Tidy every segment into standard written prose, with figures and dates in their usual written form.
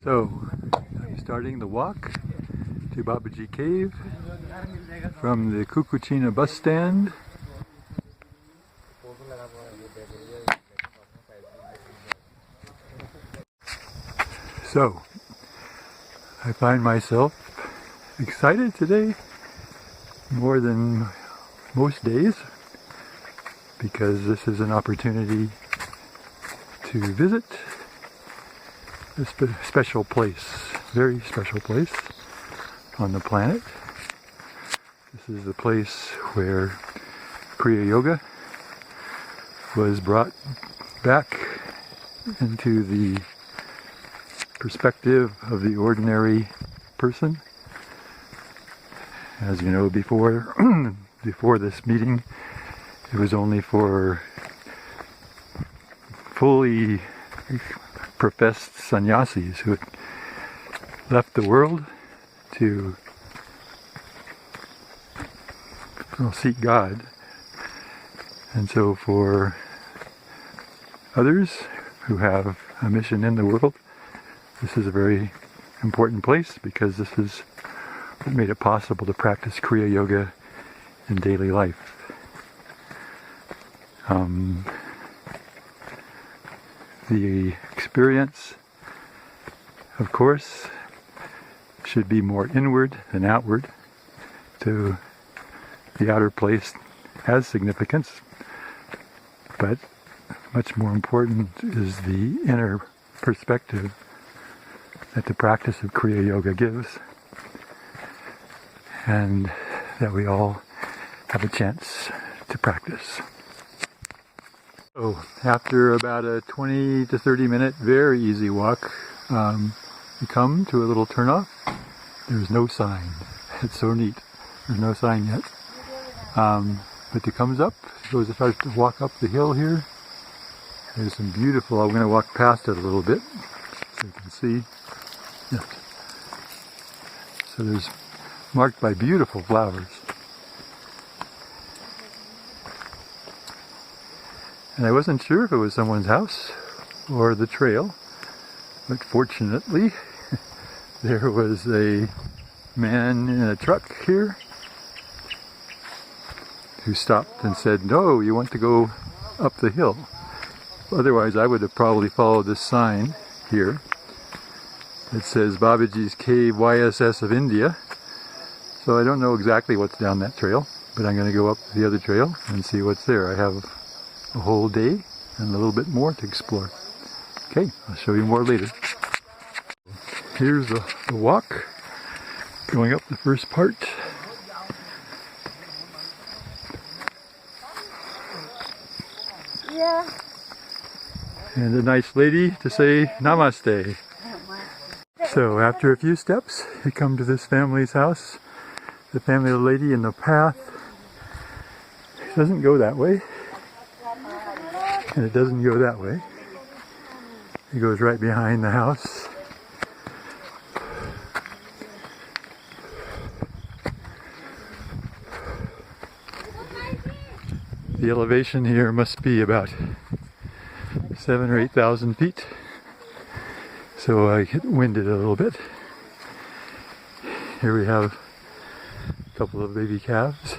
So, I'm starting the walk to Babaji Cave from the Kukuchina bus stand. So, I find myself excited today more than most days because this is an opportunity to visit a special place, very special place on the planet. This is the place where Kriya Yoga was brought back into the perspective of the ordinary person. As you know, before this meeting, it was only for fully professed sannyasis who had left the world to seek God. And so for others who have a mission in the world, this is a very important place because this is what made it possible to practice Kriya Yoga in daily life. The experience, of course, should be more inward than outward. To the outer place has significance, but much more important is the inner perspective that the practice of Kriya Yoga gives, and that we all have a chance to practice. So after about a 20 to 30 minute very easy walk, you come to a little turnoff. There's no sign. It's so neat. There's no sign yet. But it comes up, goes as far as to walk up the hill here. There's some beautiful, I'm going to walk past it a little bit so you can see. Yes. So there's marked by beautiful flowers. And I wasn't sure if it was someone's house or the trail, but fortunately there was a man in a truck here who stopped and said, "No, you want to go up the hill." Otherwise I would have probably followed this sign here. It says Babaji's Cave YSS of India. So I don't know exactly what's down that trail, but I'm going to go up the other trail and see what's there. I have a whole day and a little bit more to explore. Okay, I'll show you more later. Here's the walk going up the first part. Yeah. And a nice lady to say namaste. So after a few steps, you come to this family's house. The family of the lady in the path. It doesn't go that way. And it doesn't go that way. It goes right behind the house. The elevation here must be about 7,000 or 8,000 feet. So I get winded a little bit. Here we have a couple of baby calves.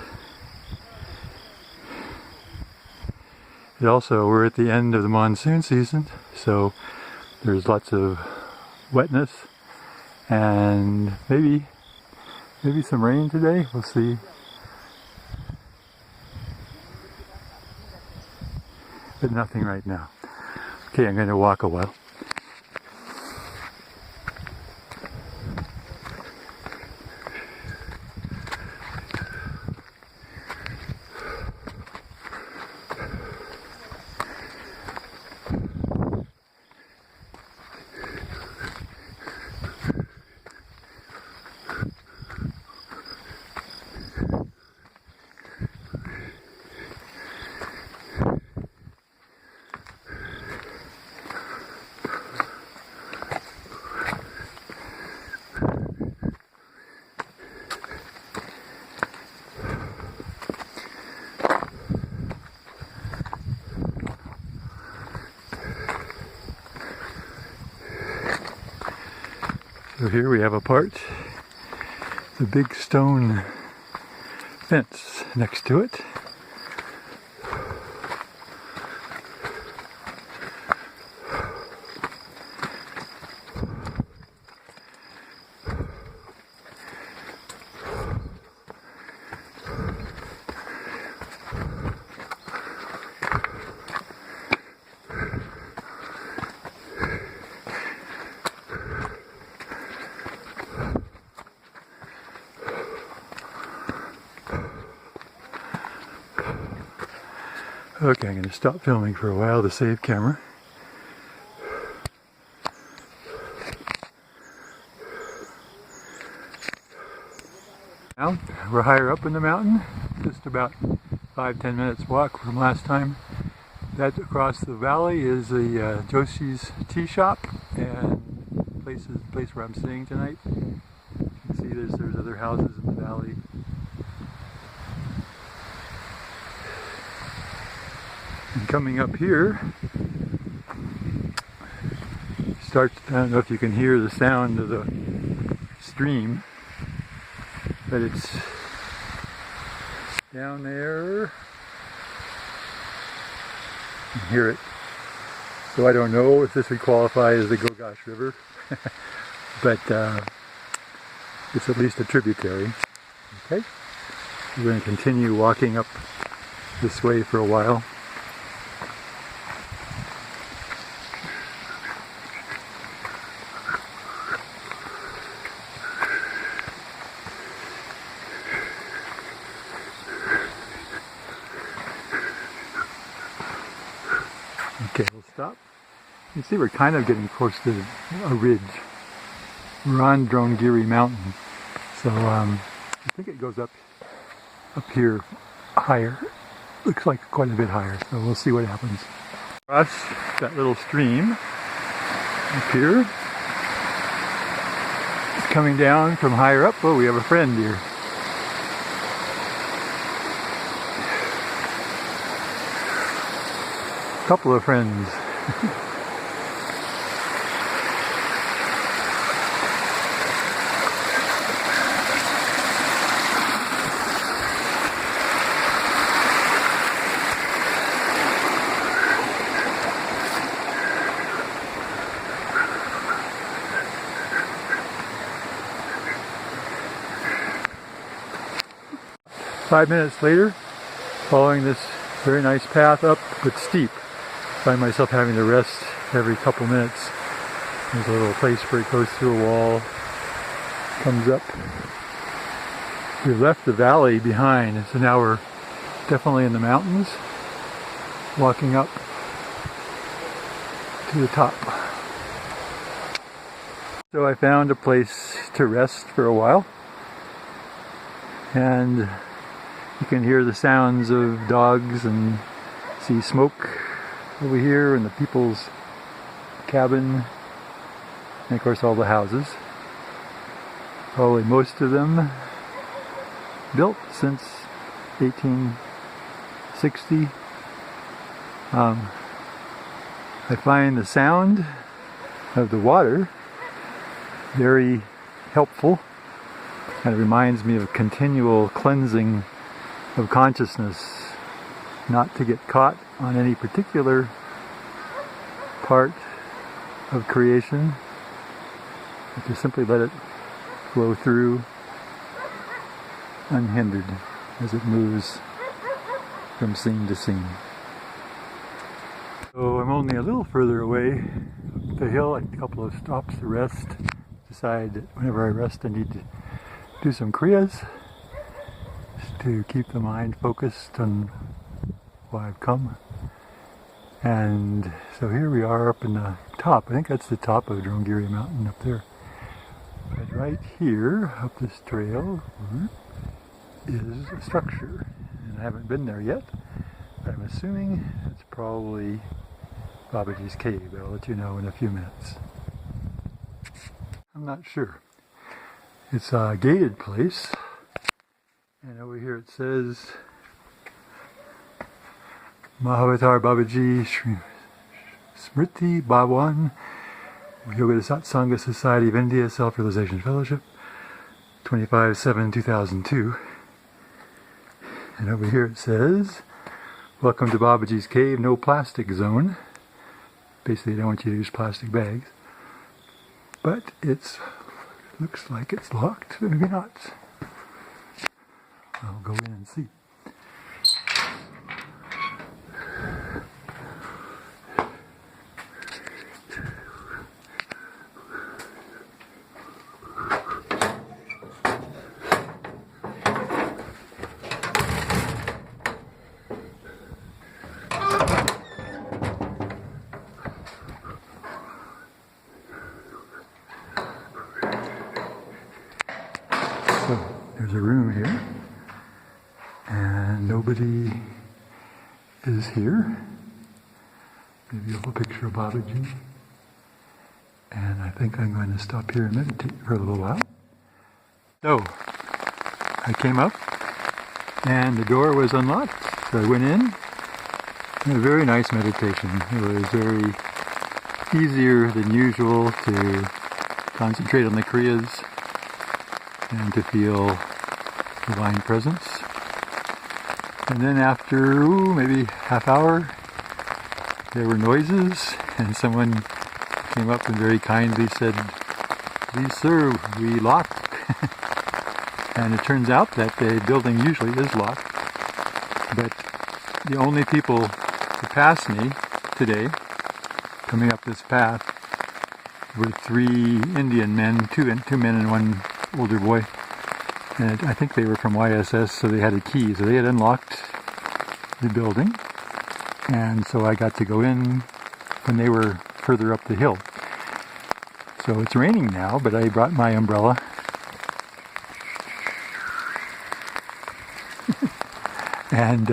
We're at the end of the monsoon season, so there's lots of wetness and maybe some rain today. We'll see. But nothing right now. Okay, I'm going to walk a while. So here we have a part, the big stone fence next to it. Okay, I'm going to stop filming for a while to save camera. Now, we're higher up in the mountain, just about 5-10 minutes walk from last time. That across the valley is the Joshi's tea shop and place where I'm staying tonight. You can see there's other houses in the valley. And coming up here, I don't know if you can hear the sound of the stream, but it's down there. You can hear it. So I don't know if this would qualify as the Gogash River, but it's at least a tributary. Okay, we're going to continue walking up this way for a while. Okay, we'll stop. You can see we're kind of getting close to a ridge. We're on Drongiri Mountain, so I think it goes up here higher. Looks like quite a bit higher, so we'll see what happens. Across that little stream up here, it's coming down from higher up. Oh, we have a friend here. Couple of friends. 5 minutes later, following this very nice path up but steep, find myself having to rest every couple minutes. There's a little place where it goes through a wall, comes up. We left the valley behind, so now we're definitely in the mountains, walking up to the top. So I found a place to rest for a while, and you can hear the sounds of dogs and see smoke over here in the people's cabin, and of course all the houses. Probably most of them built since 1860. I find the sound of the water very helpful, and it reminds me of continual cleansing of consciousness, not to get caught on any particular part of creation, but to simply let it flow through unhindered as it moves from scene to scene. So I'm only a little further away up the hill, a couple of stops to rest. Decide that whenever I rest I need to do some kriyas to keep the mind focused on why I've come. And so here we are up in the top. I think that's the top of Drongiri Mountain up there. But right here, up this trail, is a structure. And I haven't been there yet, but I'm assuming it's probably Babaji's cave. I'll let you know in a few minutes. I'm not sure. It's a gated place. And over here it says Mahavatar Babaji Smriti Bhavan Yoga Satsanga Society of India Self-Realization Fellowship, 25/7/2002. And over here it says, "Welcome to Babaji's Cave, no plastic zone." Basically, they don't want you to use plastic bags. But it looks like it's locked, maybe not. I'll go in and see. So there's a room here, and nobody is here. Maybe a little picture of Babaji. And I think I'm going to stop here and meditate for a little while. So I came up, and the door was unlocked, so I went in. And a very nice meditation. It was very easier than usual to concentrate on the Kriyas and to feel divine presence. And then after maybe half hour, there were noises, and someone came up and very kindly said, "Please sir, we locked." And it turns out that the building usually is locked, but the only people who passed me today, coming up this path, were 3 Indian men, two men and one older boy, and I think they were from YSS, so they had a key, so they had unlocked the building, and so I got to go in when they were further up the hill. So it's raining now, but I brought my umbrella. And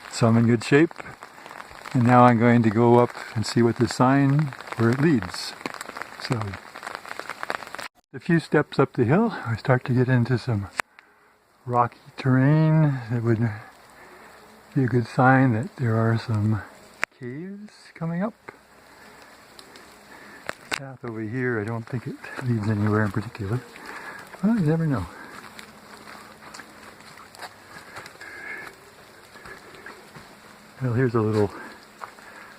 so I'm in good shape, and now I'm going to go up and see what the sign, where it leads. So a few steps up the hill, I start to get into some rocky terrain that would be a good sign that there are some caves coming up. The path over here, I don't think it leads anywhere in particular. Well, you never know. Well, here's a little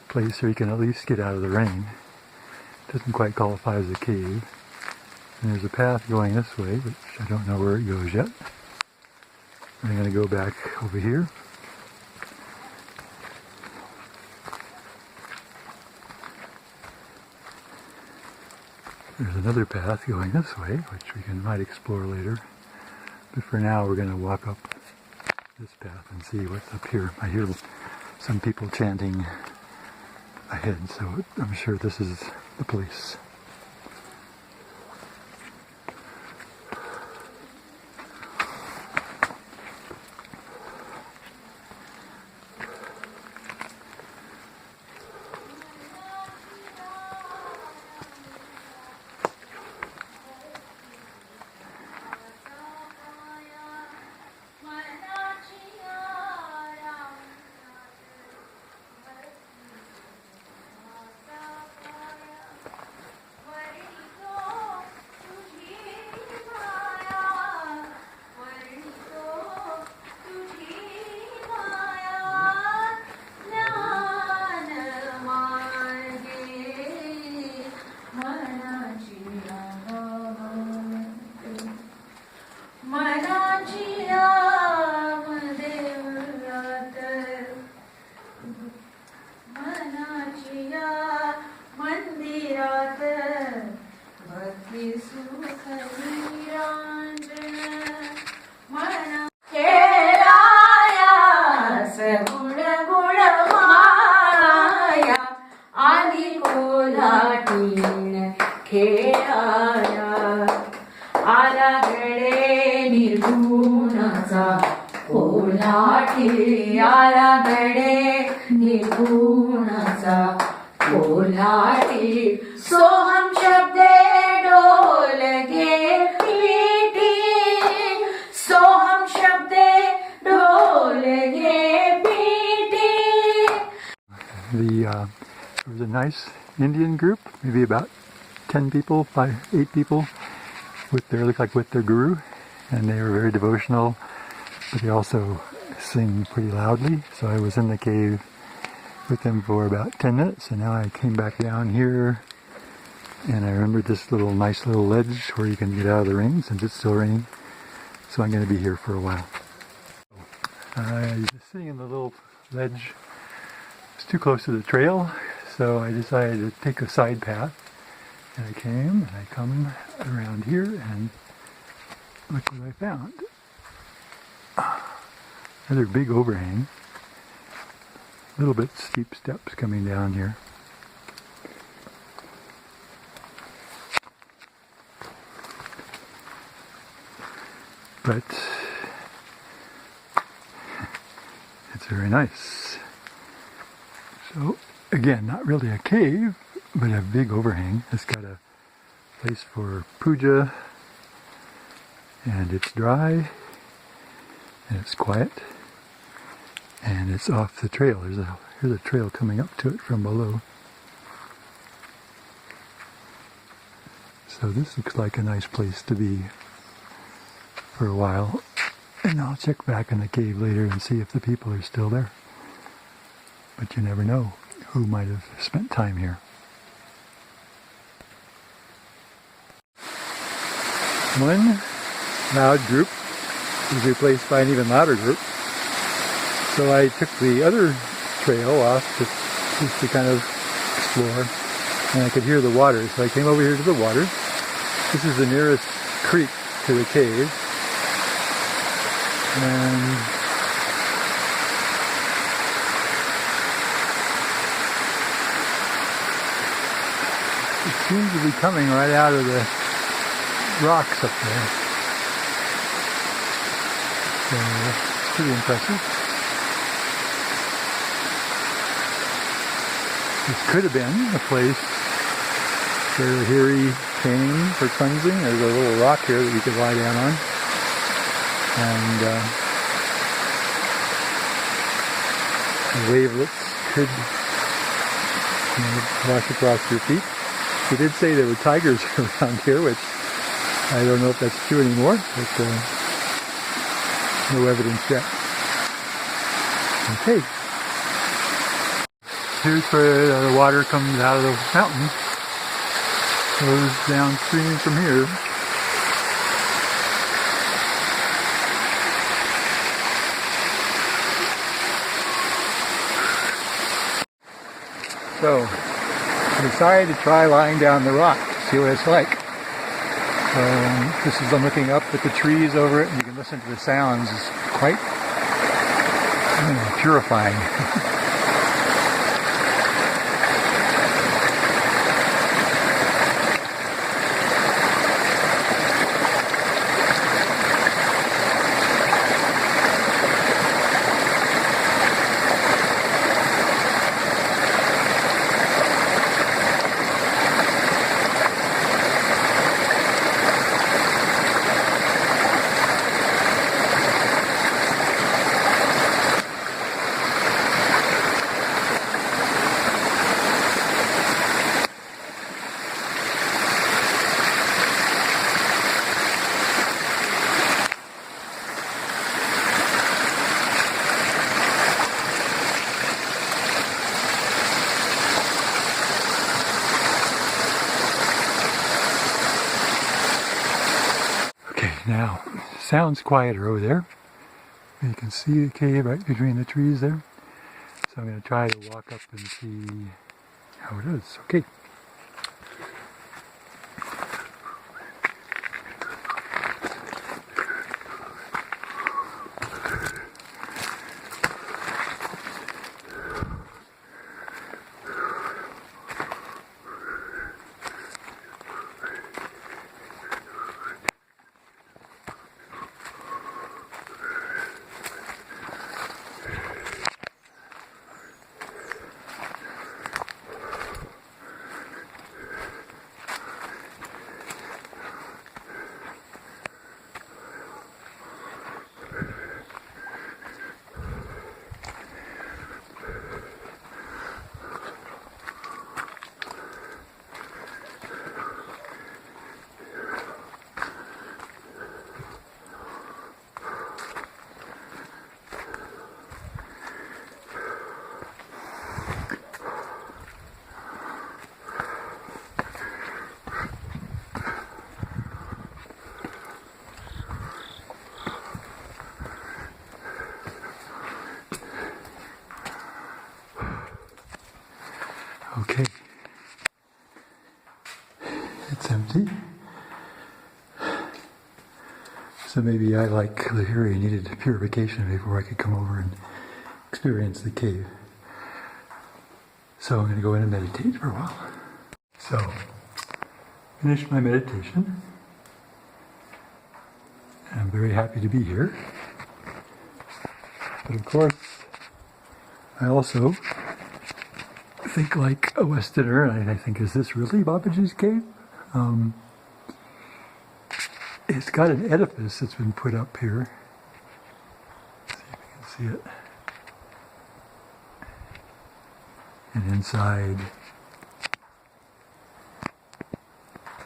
place where you can at least get out of the rain. Doesn't quite qualify as a cave. And there's a path going this way, which I don't know where it goes yet. I'm going to go back over here. There's another path going this way, which we might explore later. But for now, we're going to walk up this path and see what's up here. I hear some people chanting ahead, so I'm sure this is the place. सोहम शब्दे डोल गे PT सोहम शब्दे डोल गे PT. There was a nice Indian group, maybe about 10 people, 8 people, with their guru, and they were very devotional, but they also sing pretty loudly. So I was in the cave with them for about 10 minutes, and now I came back down here, and I remembered this nice little ledge where you can get out of the rain since it's still raining. So I'm going to be here for a while. I was sitting in the little ledge. It's too close to the trail, so I decided to take a side path. And I came, and I come around here, and look what I found. Another big overhang. A little bit steep steps coming down here. But it's very nice. So again, not really a cave, but a big overhang. It's got a place for puja, and it's dry, and it's quiet, and it's off the trail. Here's a trail coming up to it from below. So this looks like a nice place to be for a while, and I'll check back in the cave later and see if the people are still there. But you never know who might have spent time here. One loud group was replaced by an even louder group. So I took the other trail off just to kind of explore, and I could hear the water. So I came over here to the water. This is the nearest creek to the cave. And it seems to be coming right out of the rocks up there. So it's pretty impressive. This could have been a place where Hiri came for cleansing. There's a little rock here that you could lie down on. And the wavelets could wash across your feet. He did say there were tigers around here, which I don't know if that's true anymore, but no evidence yet. Okay. Here's where the water comes out of the fountain. Goes downstream from here. So, I decided to try lying down the rock to see what it's like. I'm looking up at the trees over it, and you can listen to the sounds. It's quite purifying. Now, sounds quieter over there. You can see the cave right between the trees there. So I'm going to try to walk up and see how it is. Okay. empty. So maybe I, like Lahiri, needed purification before I could come over and experience the cave. So I'm going to go in and meditate for a while. So, finished my meditation. I'm very happy to be here. But of course, I also think like a Westerner, and I think, is this really Babaji's cave? It's got an edifice that's been put up here. Let's see if you can see it. And inside,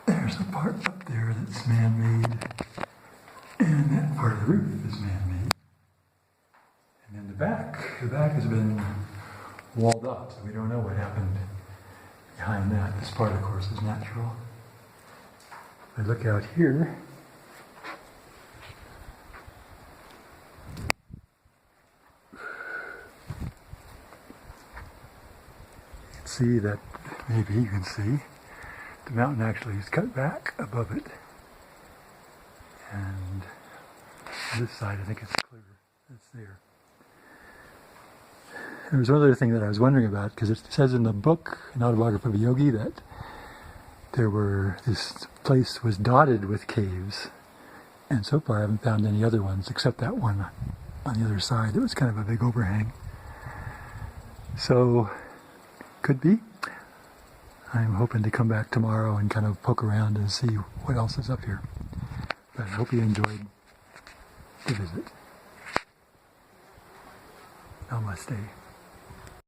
there's a part up there that's man-made, and that part of the roof is man-made. And then the back has been walled off, so we don't know what happened behind that. This part, of course, is natural. If I look out here, see that, maybe you can see, the mountain actually is cut back above it. And this side, I think it's clear. It's there. There was one other thing that I was wondering about, because it says in the book, an Autobiography of Yogi, that this place was dotted with caves. And so far I haven't found any other ones, except that one on the other side. It was kind of a big overhang. So, could be. I'm hoping to come back tomorrow and kind of poke around and see what else is up here. But I hope you enjoyed the visit. Namaste.